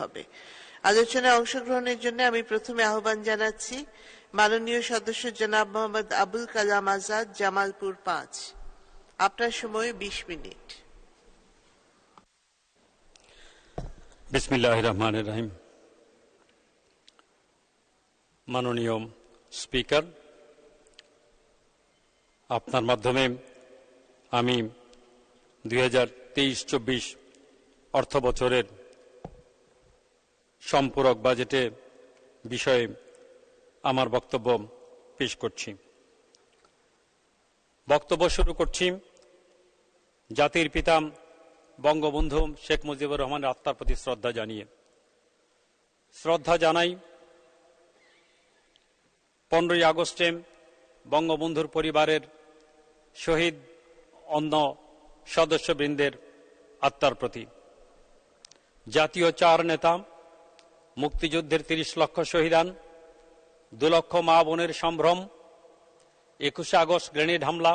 হবে। আলোচনায় অংশগ্রহণের জন্য আমি প্রথমে আহ্বান জানাচ্ছি মাননীয় সদস্য জনাব মোহাম্মদ আবুল কালাম আজাদ, জামালপুর ৫। আপনার সময় ২০ মিনিট। বিসমিল্লাহির রহমানির রহিম। মাননীয় স্পিকার, আপনার মাধ্যমে আমি 2023-24 অর্থ বছরের সম্পূরক বাজেটে বিষয়ে আমার বক্তব্য পেশ করছি। বক্তব্য শুরু করছি জাতির পিতা বঙ্গবন্ধু শেখ মুজিবুর রহমানের আত্মার প্রতি শ্রদ্ধা জানিয়ে। শ্রদ্ধা জানাই 15ই আগস্টে বঙ্গবন্ধুর পরিবারের শহীদ অন্য সদস্যবৃন্দের আত্মার প্রতি। জাতীয় 4 নেতা, মুক্তিযুদ্ধের 30 লক্ষ শহীদান, 2 লক্ষ মা বোনের সম্ভ্রম, 21শে আগস্ট গ্রেনেড হামলা,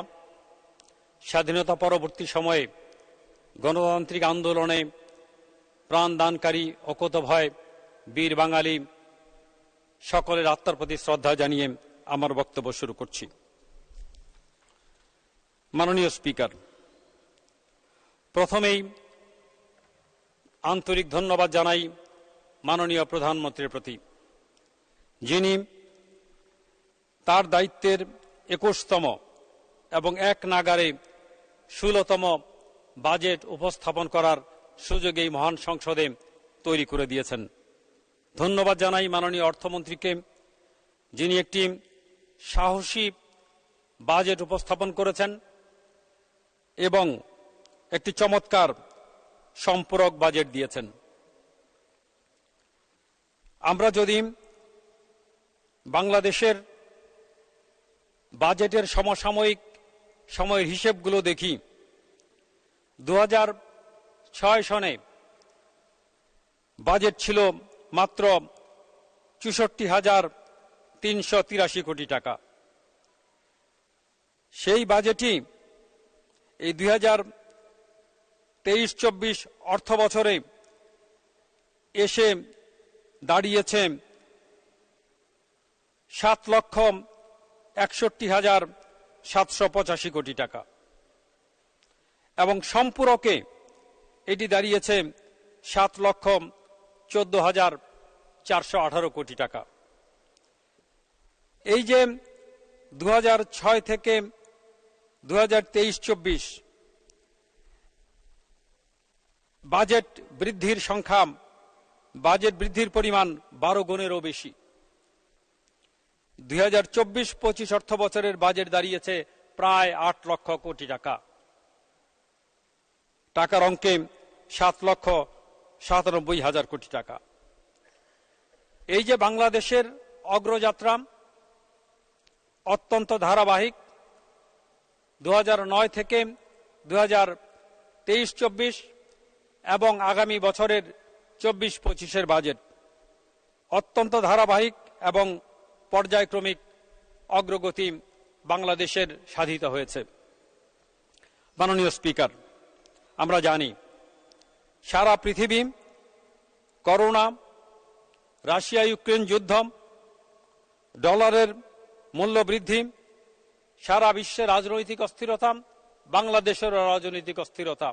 স্বাধীনতা পরবর্তী সময়ে গণতান্ত্রিক আন্দোলনে প্রাণদানকারী অকুতোভয় বীর বাঙালি সকলের আত্মার প্রতি শ্রদ্ধা জানিয়ে আমার বক্তব্য শুরু করছি। মাননীয় স্পিকার, প্রথমেই আন্তরিক ধন্যবাদ জানাই মাননীয় প্রধানমন্ত্রীর প্রতি, যিনি তার দায়িত্বের 21তম এবং এক নাগারে 16তম বাজেট উপস্থাপন করার সুযোগ এই মহান সংসদে তৈরি করে দিয়েছেন। ধন্যবাদ জানাই মাননীয় অর্থমন্ত্রীকে, যিনি একটি সাহসী বাজেট উপস্থাপন করেছেন এবং একটি চমৎকার সম্পূরক বাজেট দিয়েছেন। আমরা যদি বাংলাদেশের বাজেটের সমসাময়িক সময়ের হিসেবগুলো দেখি, 2006 সনে বাজেট ছিল মাত্র 64,383 কোটি টাকা। সেই বাজেটই এই 2023-24 অর্থ বছরে এসে দাঁড়িয়েছে 7,61,785 কোটি টাকা এবং সম্পূরকে এটি দাঁড়িয়েছে 7,14,418 কোটি টাকা। এই যে 2006 থেকে 2023-24 বাজেট বৃদ্ধির সংখ্যা, বাজেট বৃদ্ধির পরিমাণ 12 গুণেরও বেশি। 2024-25 অর্থ বছরের বাজেট দাঁড়িয়েছে প্রায় 8 লক্ষ কোটি টাকা। টাকার অঙ্কে 7,97,000 কোটি টাকা। এই যে বাংলাদেশের অগ্রযাত্রা অত্যন্ত ধারাবাহিক, 2009 থেকে 2023-24 এবং আগামী বছরের 24-25 বাজেট অত্যন্ত ধারাবাহিক এবং পর্যায়ক্রমিক অগ্রগতি বাংলাদেশের সাধিত হয়েছে। মাননীয় স্পিকার, আমরা জানি সারা পৃথিবী করোনা, রাশিয়া ইউক্রেন যুদ্ধ, ডলারের মূল্য বৃদ্ধি, সারা বিশ্বের রাজনৈতিক অস্থিরতা, বাংলাদেশের রাজনৈতিক অস্থিরতা,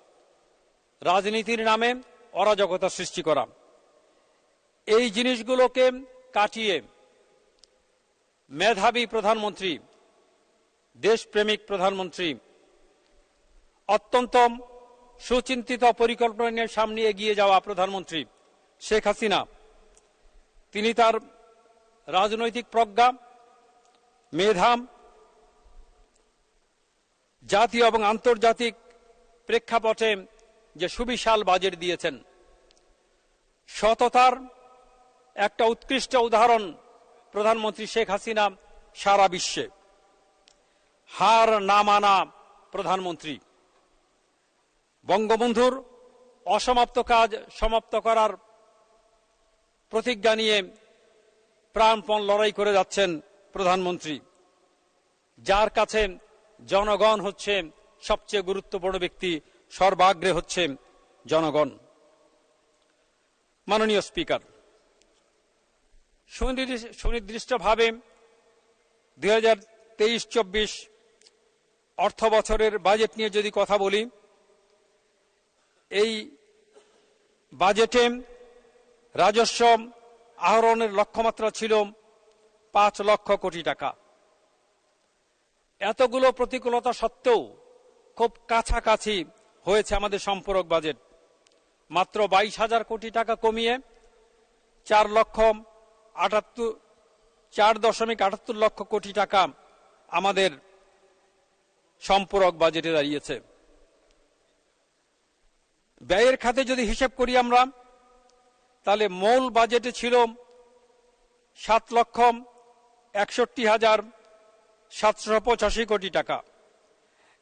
রাজনীতির নামে অরাজকতা সৃষ্টি করা, এই জিনিসগুলোকে কাটিয়ে মেধাবী প্রধানমন্ত্রী, দেশপ্রেমিক প্রধানমন্ত্রী, অত্যন্ত সুচিন্তিত পরিকল্পনা নিয়ে সামনে এগিয়ে যাওয়া প্রধানমন্ত্রী শেখ হাসিনা, তিনি তার রাজনৈতিক প্রজ্ঞা, মেধা, জাতীয় এবং আন্তর্জাতিক প্রেক্ষাপটে যে সুবিশাল বাজেট দিয়েছেন, সততার একটা উৎকৃষ্ট উদাহরণ প্রধানমন্ত্রী শেখ হাসিনা সারা বিশ্বে। হার না মানা প্রধানমন্ত্রী, বঙ্গবন্ধুর অসমাপ্ত কাজ সমাপ্ত করার প্রতিজ্ঞা নিয়ে প্রাণপণ লড়াই করে যাচ্ছেন প্রধানমন্ত্রী, যার কাছে জনগণ হচ্ছে সবচেয়ে গুরুত্বপূর্ণ ব্যক্তি, সর্বাগ্রে হচ্ছে জনগণ। মাননীয় স্পিকার, সুনির্দিষ্টভাবে 2023-24 অর্থ বছরের বাজেট নিয়ে যদি কথা বলি, এই বাজেটে রাজস্ব আহরণের লক্ষ্যমাত্রা ছিল 5 লক্ষ কোটি টাকা। এতগুলো প্রতিকূলতা সত্ত্বেও খুব কাছাকাছি হয়েছে আমাদের সম্পূরক বাজেট। মাত্র 22,000 কোটি টাকা কমিয়ে 4.78 লক্ষ কোটি টাকা আমাদের সম্পূরক বাজেটে দাঁড়িয়েছে। ব্যয়ের খাতে যদি হিসেব করি আমরা, তাহলে মূল বাজেটে ছিল 7,61,785 কোটি টাকা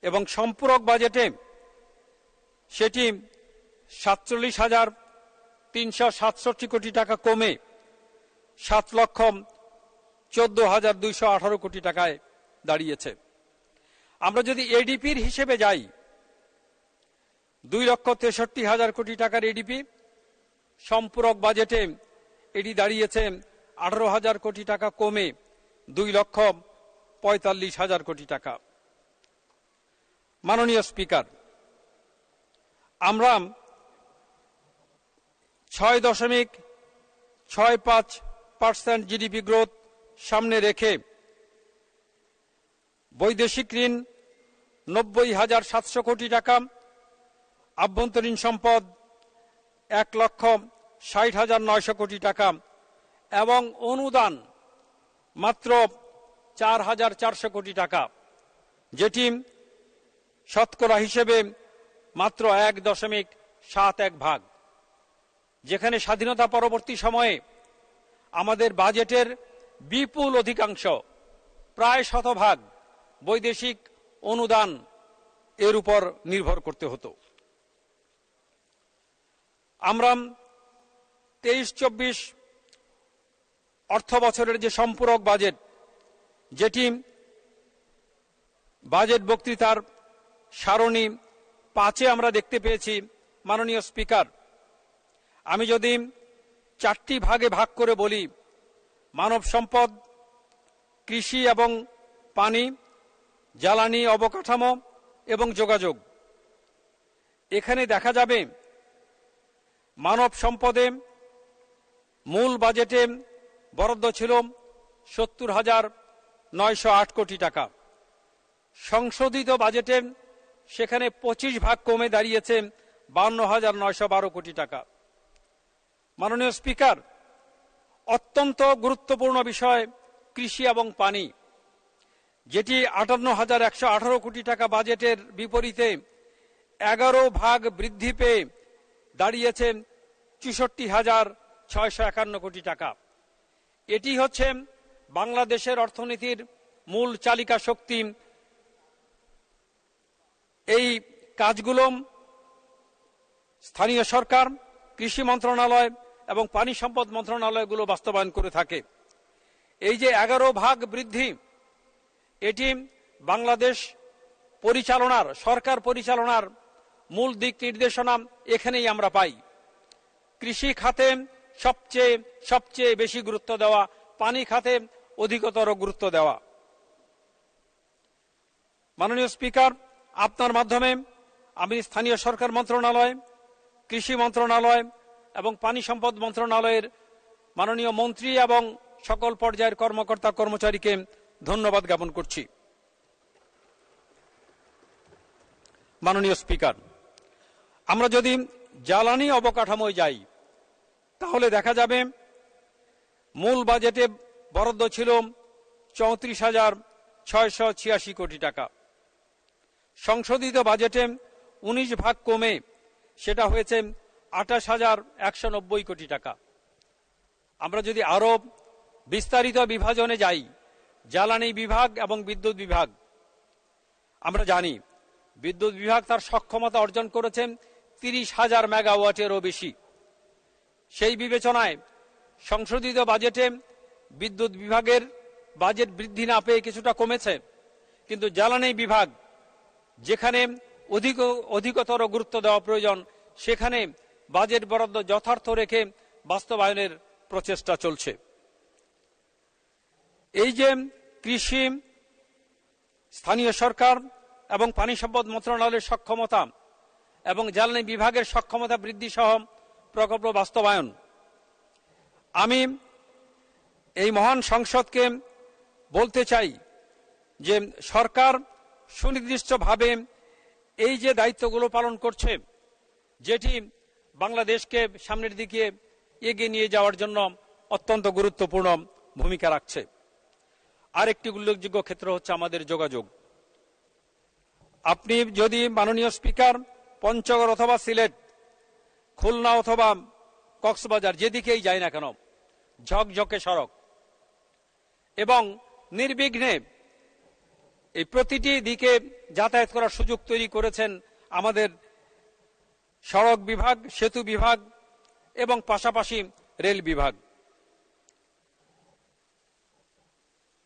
এবং সম্পূরক বাজেটে সেটি 47,367 কোটি টাকা কমে 7,14,218 কোটি টাকায় দাঁড়িয়েছে। আমরা যদি এডিপির হিসেবে যাই, 2,63,000 কোটি টাকার এডিপি, সম্পূরক বাজেটে এটি দাঁড়িয়েছে 18,000 কোটি টাকা কমে 2,45,000 কোটি টাকা। মাননীয় স্পিকার, আমরা 6.65% জিডিপি গ্রোথ সামনে রেখে বৈদেশিক ঋণ 90,700 কোটি টাকা, আভ্যন্তরীণ সম্পদ 1,60,900 কোটি টাকা এবং অনুদান মাত্র 4,400 কোটি টাকা, যেটি শতকরা হিসেবে মাত্র 1.71 ভাগ। যেখানে স্বাধীনতা পরবর্তী সময়ে আমাদের বাজেটের বিপুল অধিকাংশ, প্রায় 100% বৈদেশিক অনুদান এর উপর নির্ভর করতে হতো। আমরা 23-24 অর্থ বছরের যে সম্পূরক বাজেট, যেটি বাজেট বক্তৃতার সারণী 5-এ আমরা দেখতে পেয়েছি, মাননীয় স্পিকার, আমি যদি 4টি ভাগে ভাগ করে বলি, মানব সম্পদ, কৃষি এবং পানি, জ্বালানি, অবকাঠামো এবং যোগাযোগ, এখানে দেখা যাবে মানব সম্পদে মূল বাজেটে বরাদ্দ ছিল 70,908 কোটি টাকা। সংশোধিত বাজেটে সেখানে 25 ভাগ কমে দাঁড়িয়েছে 52,912 কোটি টাকা। মাননীয় স্পিকার, অত্যন্ত গুরুত্বপূর্ণ বিষয় কৃষি এবং পানি, যেটি 58,118 কোটি টাকা বাজেটের বিপরীতে 11 ভাগ বৃদ্ধি পেয়ে দাঁড়িয়েছে 64,651 কোটি টাকা। এটি হচ্ছে বাংলাদেশের অর্থনীতির মূল চালিকা শক্তি। এই কাজগুলো স্থানীয় সরকার, কৃষি মন্ত্রণালয় এবং পানি সম্পদ মন্ত্রণালয়গুলো বাস্তবায়ন করে থাকে। এই যে 11 ভাগ বৃদ্ধি, এটি বাংলাদেশ পরিচালনার, সরকার পরিচালনার মূল দিক নির্দেশনা এখানেই আমরা পাই। কৃষি খাতে সবচেয়ে বেশি গুরুত্ব দেওয়া, পানি খাতে অধিকতর গুরুত্ব দেওয়া। মাননীয় স্পিকার, আপনার মাধ্যমে আমি স্থানীয় সরকার মন্ত্রণালয়, কৃষি মন্ত্রণালয় এবং পানি সম্পদ মন্ত্রণালয়ের মাননীয় মন্ত্রী এবং সকল পর্যায়ের কর্মকর্তা কর্মচারীকে ধন্যবাদ জ্ঞাপন করছি। মাননীয় স্পিকার, আমরা যদি জ্বালানি অবকাঠামোয় যাই, তাহলে দেখা যাবে মূল বাজেটে বরাদ্দ ছিল 34,686 কোটি টাকা। সংশোধিত বাজেটে 19 ভাগ কমে সেটা হয়েছে 28,190 কোটি টাকা। আমরা যদি আরো বিস্তারিত বিভাজনে যাই, জ্বালানি বিভাগ এবং বিদ্যুৎ বিভাগ, আমরা জানি বিদ্যুৎ বিভাগ তার সক্ষমতা অর্জন করেছেন 30,000 মেগাওয়াটেরও বেশি। সেই বিবেচনায় সংশোধিত বাজেটে বিদ্যুৎ বিভাগের বাজেট বৃদ্ধি না পেয়ে কিছুটা কমেছে, কিন্তু জ্বালানি বিভাগ যেখানে অধিকতর গুরুত্ব দেওয়া প্রয়োজন, সেখানে বাজেট বরাদ্দ যথার্থ রেখে বাস্তবায়নের প্রচেষ্টা চলছে। এই যে কৃষি, স্থানীয় সরকার এবং পানি সম্পদ মন্ত্রণালয়ের সক্ষমতা এবং জ্বালানি বিভাগের সক্ষমতা বৃদ্ধি সহ প্রকল্প বাস্তবায়ন, আমি এই মহান সংসদকে বলতে চাই যে সরকার সুনির্দিষ্টভাবে এই যে দায়িত্বগুলো পালন করছে, যেটি বাংলাদেশকে সামনের দিকে এগিয়ে নিয়ে যাওয়ার জন্য অত্যন্ত গুরুত্বপূর্ণ ভূমিকা রাখছে। আরেকটি উল্লেখযোগ্য ক্ষেত্র হচ্ছে আমাদের যোগাযোগ। আপনি যদি মাননীয় স্পিকার পঞ্চগড় অথবা সিলেট, খুলনা অথবা কক্সবাজার যেদিকেই যায় না কেন, ঝকঝকে সড়ক এবং নির্বিঘ্নে এই প্রতিটি দিকে যাতায়াত করার সুযোগ তৈরি করেছেন আমাদের সড়ক বিভাগ, সেতু বিভাগ এবং পাশাপাশি রেল বিভাগ।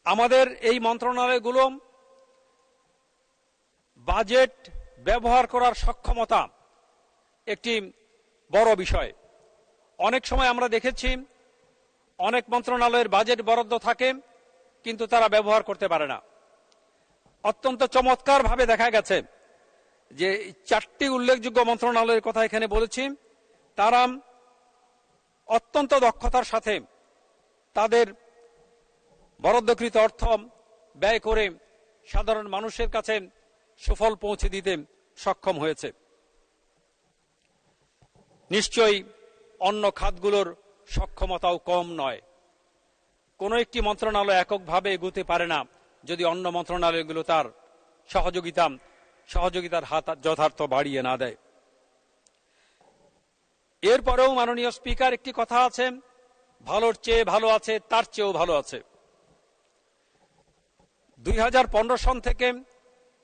আমাদের এই মন্ত্রণালয়গুলো বাজেট ব্যবহার করার সক্ষমতা একটি বড় বিষয়। অনেক সময় আমরা দেখেছি অনেক মন্ত্রণালয়ের বাজেট বরাদ্দ থাকে কিন্তু তারা ব্যবহার করতে পারে না। অত্যন্ত চমৎকারভাবে দেখা গেছে যে 4টি উল্লেখযোগ্য মন্ত্রণালয়ের কথা এখানে বলেছি, তারা অত্যন্ত দক্ষতার সাথে তাদের বরাদ্দকৃত অর্থ ব্যয় করে সাধারণ মানুষের কাছে সুফল পৌঁছে দিতে সক্ষম হয়েছে। নিশ্চয়ই অন্য খাতগুলোর সক্ষমতাও কম নয়। কোনো একটি মন্ত্রণালয় এককভাবে এগোতে পারে না যদি অন্য মন্ত্রণালয়গুলো তার সহযোগিতার হাত যথার্থ বাড়িয়ে না দেয়। এরপরেও মাননীয় স্পিকার, একটি কথা আছে, ভালোর চেয়ে ভালো আছে, তার চেয়েও ভালো আছে। 2015 সন থেকে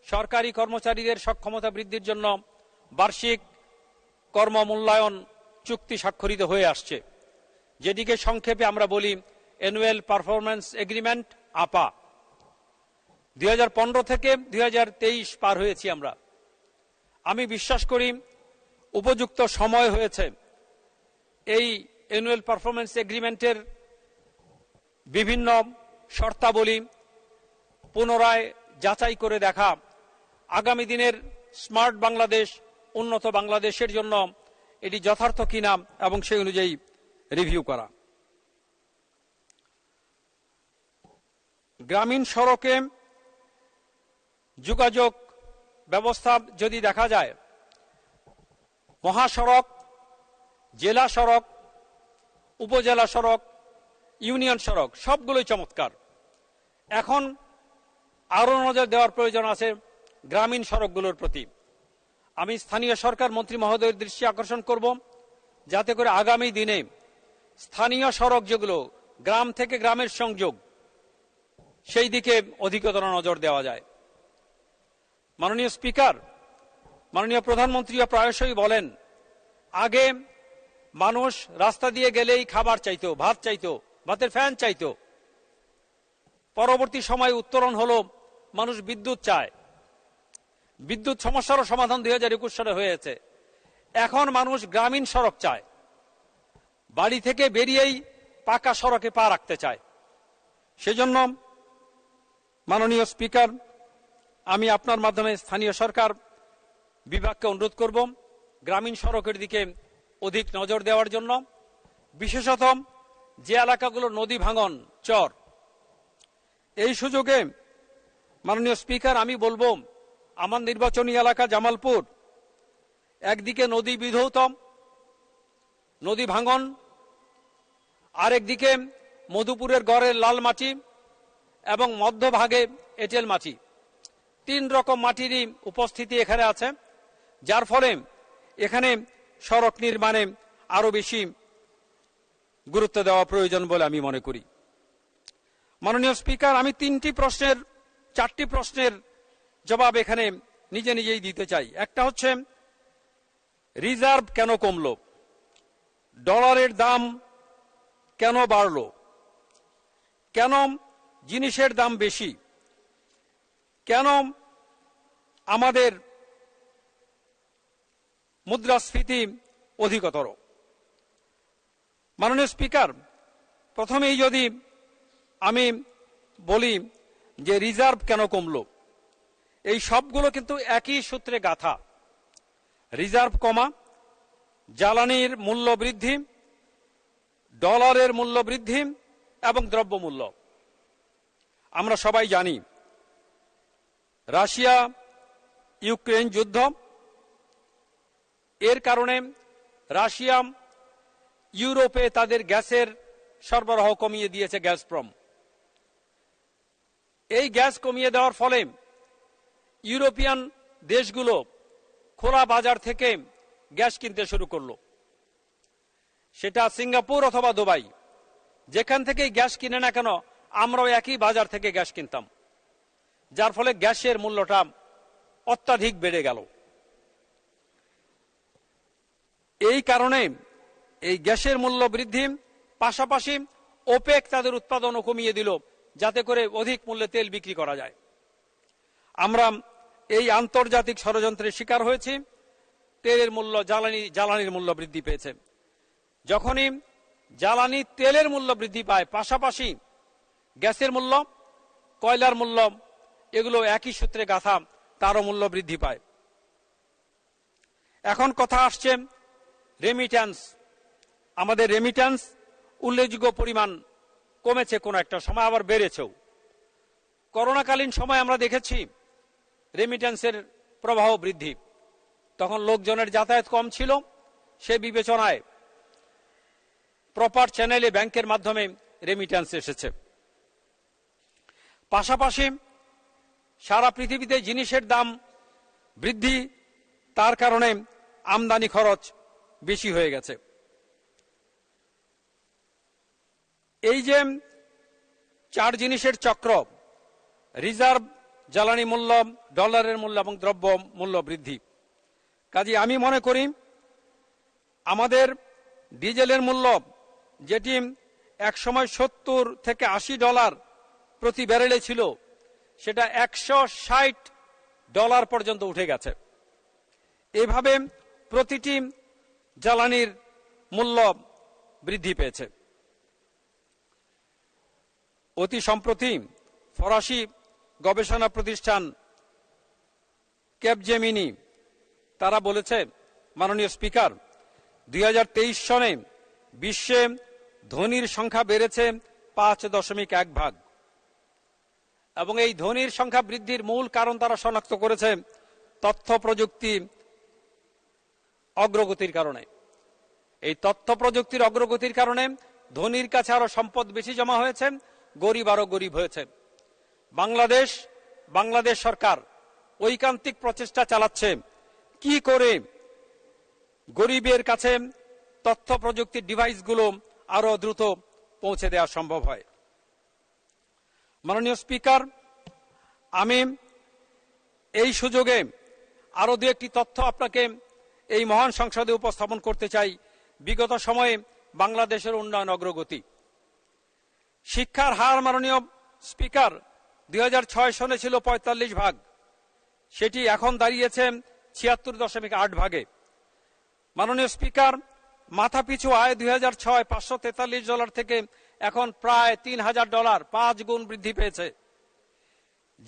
সরকারি কর্মচারীদের সক্ষমতা বৃদ্ধির জন্য বার্ষিক কর্মমূল্যায়ন চুক্তি স্বাক্ষরিত হয়ে আসছে, যেটিকে সংক্ষেপে আমরা বলি অ্যানুয়াল পারফরম্যান্স এগ্রিমেন্ট, আপা। 2015 থেকে 2023 পার হয়েছি আমরা। আমি বিশ্বাস করি উপযুক্ত সময় হয়েছে এই অ্যানুয়াল পারফরম্যান্স এগ্রিমেন্টের বিভিন্ন শর্তাবলী পুনরায় যাচাই করে দেখা, আগামী দিনের স্মার্ট বাংলাদেশ, উন্নত বাংলাদেশের জন্য এটি যথার্থ কিনা এবং সেই অনুযায়ী রিভিউ করা। গ্রামীণ সড়কে যোগাযোগ ব্যবস্থা যদি দেখা যায়, মহাসড়ক, জেলা সড়ক, উপজেলা সড়ক, ইউনিয়ন সড়ক সবগুলোই চমৎকার। এখন আরো নজর দেওয়ার প্রয়োজন আছে গ্রামীণ সড়কগুলোর প্রতি। আমি স্থানীয় সরকার মন্ত্রী মহোদয়ের দৃষ্টি আকর্ষণ করব, যাতে করে আগামী দিনে স্থানীয় সড়ক যেগুলো গ্রাম থেকে গ্রামের সংযোগ, সেই দিকে অধিকতর নজর দেওয়া যায়। মাননীয় স্পিকার, মাননীয় প্রধানমন্ত্রীও প্রায়শই বলেন, আগে মানুষ রাস্তা দিয়ে গেলেই খাবার চাইতো, ভাত চাইতো, ভাতের ফ্যান চাইতো। পরবর্তী সময় উত্তরণ হলো মানুষ বিদ্যুৎ চায়। বিদ্যুৎ সমস্যারও সমাধান 2021 সালে হয়েছে। এখন মানুষ গ্রামীণ সড়ক চায়, বাড়ি থেকে বেরিয়েই পাকা সড়কে পা রাখতে চায়। সেজন্য মাননীয় স্পিকার, আমি আপনার মাধ্যমে স্থানীয় সরকার বিভাগকে অনুরোধ করব গ্রামীণ সড়কের দিকে অধিক নজর দেওয়ার জন্য। বিশেষত যে এলাকাগুলো নদী ভাঙন, চর, এই সুযোগে মাননীয় স্পিকার আমি বলবো, আমার নির্বাচনী এলাকা জামালপুর, একদিকে নদী বিধৌত, নদী ভাঙন, আরেকদিকে মধুপুরের গড়ের লাল মাটি এবং মধ্যভাগে এঁটেল মাটি, 3 রকম মাটিরই উপস্থিতি এখানে আছে, যার ফলে এখানে সড়ক নির্মাণে আরো বেশি গুরুত্ব দেওয়া প্রয়োজন বলে আমি মনে করি। মাননীয় স্পিকার, আমি 4টি প্রশ্নের জবাব এখানে নিজে নিজেই দিতে চাই। একটা হচ্ছে, রিজার্ভ কেন কমলো? ডলারের দাম কেন বাড়লো? কেন জিনিসের দাম বেশি? কেন আমাদের মুদ্রাস্ফীতি অধিকতর? মাননীয় স্পিকার, প্রথমেই যদি আমি বলি যে রিজার্ভ কেন কমলো, এই সবগুলো কিন্তু একই সূত্রে গাথা। রিজার্ভ কমা, জ্বালানির মূল্য বৃদ্ধি, ডলারের মূল্য বৃদ্ধি এবং দ্রব্যমূল্য। আমরা সবাই জানি রাশিয়া ইউক্রেন যুদ্ধ, এর কারণে রাশিয়া ইউরোপে তাদের গ্যাসের সরবরাহ কমিয়ে দিয়েছে গ্যাসপ্রম। এই গ্যাস কমিয়ে দেওয়ার ফলে ইউরোপিয়ান দেশগুলো খোলা বাজার থেকে গ্যাস কিনতে শুরু করলো। সেটা সিঙ্গাপুর অথবা দুবাই, যেখান থেকেই গ্যাস কিনে না কেন আমরাও একই বাজার থেকে গ্যাস কিনতাম, যার ফলে গ্যাসের মূল্যটা অত্যাধিক বেড়ে গেল। এই কারণে এই গ্যাসের মূল্য বৃদ্ধি, পাশাপাশি ওপেক তাদের উৎপাদনও কমিয়ে দিল যাতে করে অধিক মূল্যে তেল বিক্রি করা যায়। আমরা এই আন্তর্জাতিক ষড়যন্ত্রের শিকার হয়েছি। তেলের মূল্য, জ্বালানির মূল্য বৃদ্ধি পেয়েছে। যখনই জ্বালানি তেলের মূল্য বৃদ্ধি পায়, পাশাপাশি গ্যাসের মূল্য, কয়লার মূল্য, এগুলো একই সূত্রে গাথা, তারও মূল্য বৃদ্ধি পায়। এখন কথা আসছে রেমিট্যান্স। আমাদের রেমিট্যান্স উল্লেখযোগ্য পরিমাণ কমেছে, কোন একটা সময় আবার বেড়েছেও। করোনাকালীন সময় আমরা দেখেছি রেমিট্যান্সের প্রবাহ বৃদ্ধি। তখন লোকজনের যাতায়াত কম ছিল, সে বিবেচনায় প্রপার চ্যানেলে ব্যাংকের মাধ্যমে রেমিট্যান্স এসেছে। পাশাপাশি সারা পৃথিবীতে জিনিসের দাম বৃদ্ধি, তার কারণে আমদানি খরচ বেশি হয়ে গেছে। এই যে চার জিনিসের চক্র, রিজার্ভ, জ্বালানি মূল্য, ডলারের মূল্য এবং দ্রব্য মূল্য বৃদ্ধি, কাজে আমি মনে করি আমাদের ডিজেলের মূল্য, যেটি একসময় 70 থেকে 80 ডলার প্রতি ব্যারেলে ছিল, সেটা 160 ডলার পর্যন্ত উঠে গেছে। এভাবে প্রতিটি জ্বালানির মূল্য বৃদ্ধি পেয়েছে। অতি সম্প্রতি ফরাসি গবেষণা প্রতিষ্ঠান ক্যাপজেমিনি তারা বলেছে, মাননীয় স্পিকার, 2023 সনে বিশ্বে ধনীর সংখ্যা বেড়েছে 5.1 ভাগ, এবং এই ধনীর সংখ্যা বৃদ্ধির মূল কারণ তারা শনাক্ত করেছে তথ্য প্রযুক্তি অগ্রগতির কারণে। এই তথ্য প্রযুক্তির অগ্রগতির কারণে ধনীর কাছে আরো সম্পদ বেশি জমা হয়েছে, গরিব আরো গরিব হয়েছে। বাংলাদেশ সরকার ঐকান্তিক প্রচেষ্টা চালাচ্ছে কি করে গরিবের কাছে তথ্য প্রযুক্তির ডিভাইসগুলো আরো দ্রুত পৌঁছে দেওয়া সম্ভব হয়। মাননীয় স্পিকার, আমি এই সুযোগে আরো দু একটি তথ্য আপনাকে এই মহান সংসদে উপস্থাপন করতে চাই। বিগত সময়ে বাংলাদেশের উন্নয়ন অগ্রগতি, শিক্ষার হার, মাননীয় স্পিকার, 2006 সনে ছিল 45 ভাগ, সেটি এখন দাঁড়িয়েছে 76.8 ভাগে। মাননীয় স্পিকার, মাথাপিছু আয় 2006 $543 থেকে এখন প্রায় $3000, 5 গুণ বৃদ্ধি পেয়েছে।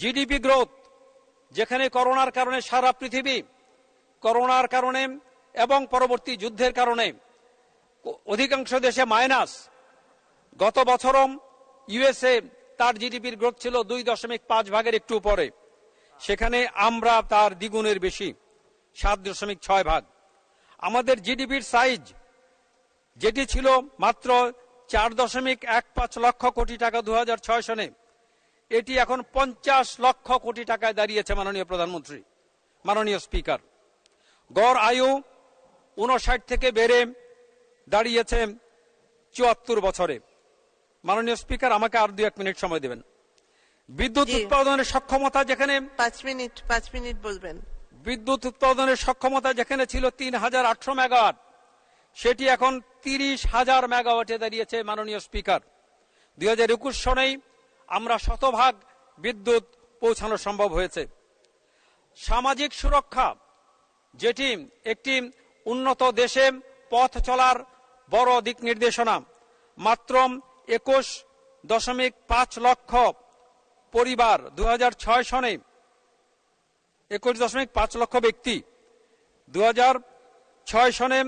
জিডিপি গ্রোথ, যেখানে করোনার কারণে সারা পৃথিবী, করোনার কারণে এবং পরবর্তী যুদ্ধের কারণে অধিকাংশ দেশে মাইনাস, গত বছরও ইউএসএ তার জিডিপির গ্রোথ ছিল 2.5 ভাগের একটু উপরে, সেখানে আমরা তার দ্বিগুণের বেশি, 7.6 ভাগ। আমাদের জিডিপির সাইজ, যেটি ছিল মাত্র 4.15 লক্ষ কোটি টাকা 2006 সনে, এটি এখন 50 লক্ষ কোটি টাকায় দাঁড়িয়েছে। মাননীয় প্রধানমন্ত্রী, মাননীয় স্পিকার, গড় আয়ু 59 থেকে বেড়ে দাঁড়িয়েছে 74 বছরে। মাননীয় স্পিকার, আমাকে আর 2-1 মিনিট সময় দেবেন। বিদ্যুৎ উৎপাদনের সক্ষমতা, যেখানে 5 মিনিট বলবেন। বিদ্যুৎ উৎপাদনের সক্ষমতা যেখানে ছিল 3800 মেগাওয়াট, সেটি এখন 30,000 মেগাওয়াটে দাঁড়িয়েছে। মাননীয় স্পিকার, 2021 সনেই আমরা 100% বিদ্যুৎ পৌঁছানো সম্ভব হয়েছে। সামাজিক সুরক্ষা, যেটি একটি উন্নত দেশে পথ চলার বড় দিক নির্দেশনা মাত্র 21.5 লক্ষ পরিবার 2006 সনে 21.5 লক্ষ ব্যক্তি 2006 সনে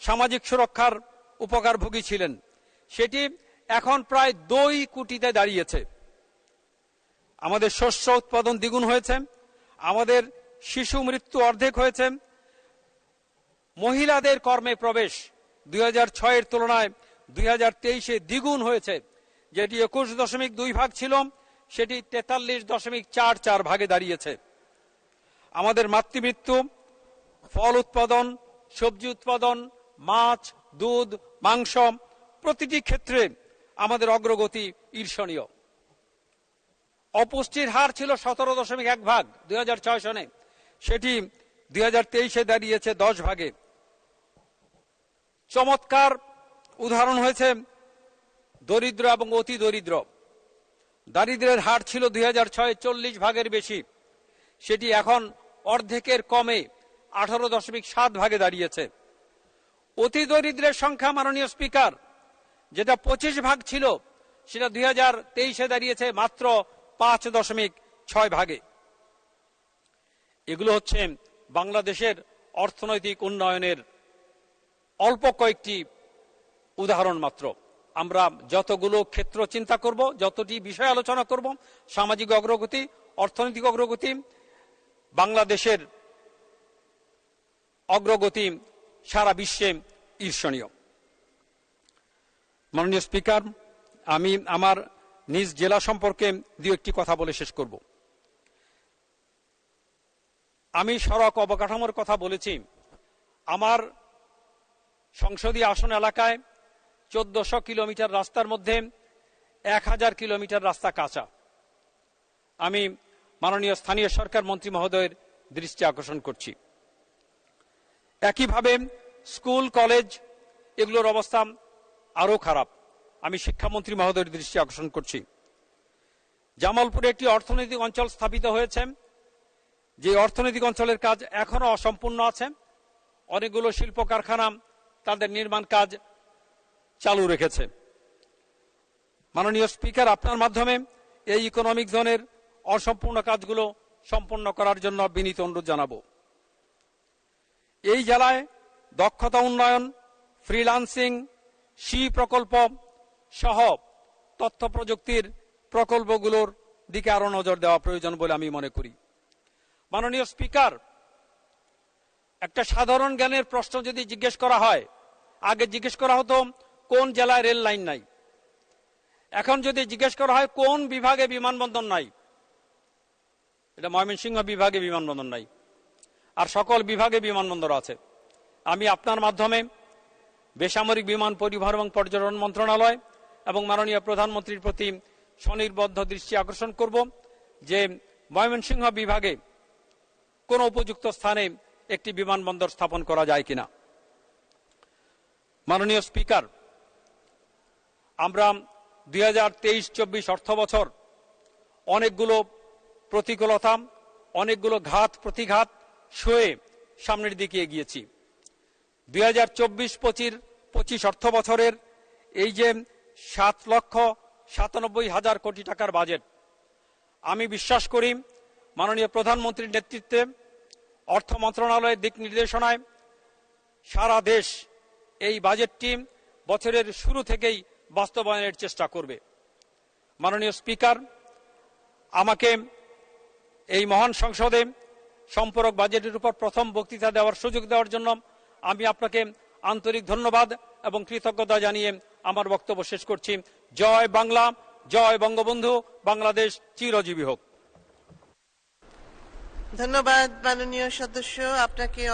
সামাজিক সুরক্ষার উপকারভোগী ছিলেন, সেটি এখন প্রায় 2 কোটিতে দাঁড়িয়েছে। আমাদের শস্য উৎপাদন দ্বিগুণ হয়েছে, আমাদের শিশু মৃত্যু অর্ধেক হয়েছে, মহিলাদের কর্মে প্রবেশ 2006 এর তুলনায় 2023-এ দ্বিগুণ হয়েছে। যেটি 21.2 ভাগ ছিল সেটি 43.44 ভাগে দাঁড়িয়েছে। আমাদের মাতৃমৃত্যু, ফল উৎপাদন, সবজি উৎপাদন, মাছ, দুধ, মাংস প্রতিটি ক্ষেত্রে আমাদের অগ্রগতি ঈর্ষণীয়। অপুষ্টির হার ছিল 17.1 ভাগ 2006 সনে, সেটি 2023-এ দাঁড়িয়েছে 10 ভাগে। চমৎকার উদাহরণ হয়েছে দরিদ্র এবং অতি দরিদ্র। দারিদ্র্যের হার ছিল 2006-এ 40 ভাগের বেশি, সেটি এখন অর্ধেকের কমে 18.7 ভাগে দাঁড়িয়েছে। অতি দরিদ্রের সংখ্যা, মাননীয় স্পিকার, যেটা 25 ভাগ ছিল সেটা 2023-এ দাঁড়িয়েছে মাত্র 5.6 ভাগে। এগুলো হচ্ছে বাংলাদেশের অর্থনৈতিক উন্নয়নের অল্প কয়েকটি উদাহরণ মাত্র। আমরা যতগুলো ক্ষেত্র চিন্তা করব, যতটি বিষয় আলোচনা করব, সামাজিক অগ্রগতি, অর্থনৈতিক অগ্রগতি, বাংলাদেশের অগ্রগতি সারা বিশ্বে ঈর্ষণীয়। মাননীয় স্পিকার, আমি আমার নিজ জেলা সম্পর্কে 2-1টি কথা বলে শেষ করব। আমি সড়ক অবকাঠামোর কথা বলেছি। আমার সংসদীয় আসন এলাকায় 1400 কিলোমিটার রাস্তার মধ্যে 1000 কিলোমিটার রাস্তা কাঁচা। আমি মাননীয় স্থানীয় সরকার মন্ত্রী মহোদয়ের দৃষ্টি আকর্ষণ করছি। একইভাবে স্কুল, কলেজ এগুলোর অবস্থা আরো খারাপ। আমি শিক্ষামন্ত্রী মহোদয়ের দৃষ্টি আকর্ষণ করছি। জামালপুরে একটি অর্থনৈতিক অঞ্চল স্থাপিত হয়েছে, যে অর্থনৈতিক অঞ্চলের কাজ এখনো অসম্পূর্ণ আছে। অনেকগুলো শিল্প কারখানা তাদের নির্মাণ কাজ চালু রেখেছে। মাননীয় স্পিকার, আপনার মাধ্যমে এই ইকোনমিক জোনের অসম্পূর্ণ কাজগুলো সম্পন্ন করার জন্য বিনীত অনুরোধ জানাবো। এই জেলায় দক্ষতা উন্নয়ন, ফ্রিল্যান্সিং, প্রকল্প সহ তথ্য প্রযুক্তির প্রকল্পগুলোর দিকে আরো নজর দেওয়া প্রয়োজন বলে আমি মনে করি। মাননীয় স্পিকার, একটা সাধারণ জ্ঞানের প্রশ্ন যদি জিজ্ঞেস করা হয়, আগে জিজ্ঞেস করা হতো কোন জেলায় রেল লাইন নাই, এখন যদি জিজ্ঞেস করা হয় কোন বিভাগে বিমানবন্দর নাই, এটা ময়মনসিংহ বিভাগে বিমানবন্দর নাই, আর সকল বিভাগে বিমানবন্দর আছে। আমি আপনার মাধ্যমে বেসামরিক বিমান পরিবহন এবং পর্যটন মন্ত্রণালয় এবং মাননীয় প্রধানমন্ত্রীর প্রতি স্বনির্বদ্ধ দৃষ্টি আকর্ষণ করব যে ময়মনসিংহ বিভাগে কোন উপযুক্ত স্থানে একটি বিমানবন্দর স্থাপন করা যায় কিনা। মাননীয় স্পিকার, আমরা 2023-24 অর্থ বছর অনেকগুলো প্রতিকূলতা, অনেকগুলো ঘাত প্রতিঘাত সয়ে সামনের দিকে এগিয়েছি। 2024-25 অর্থ বছরের এই যে 7,97,000 কোটি টাকার বাজেট, আমি বিশ্বাস করি মাননীয় প্রধানমন্ত্রীর নেতৃত্বে অর্থ মন্ত্রণালয়ের দিক নির্দেশনায় সারা দেশ এই বাজেটটি বছরের শুরু থেকেই বাস্তবায়নের চেষ্টা করবে। মাননীয় স্পিকার, আমাকে এই মহান সংসদে সম্পূরক বাজেটের উপর প্রথম বক্তৃতা দেওয়ার সুযোগ দেওয়ার জন্য আমি আপনাকে আন্তরিক ধন্যবাদ এবং কৃতজ্ঞতা জানিয়ে আমার বক্তব্য শেষ করছি। জয় বাংলা, জয় বঙ্গবন্ধু, বাংলাদেশ চিরজীবী হোক। ধন্যবাদ মাননীয় সদস্য, আপনাকে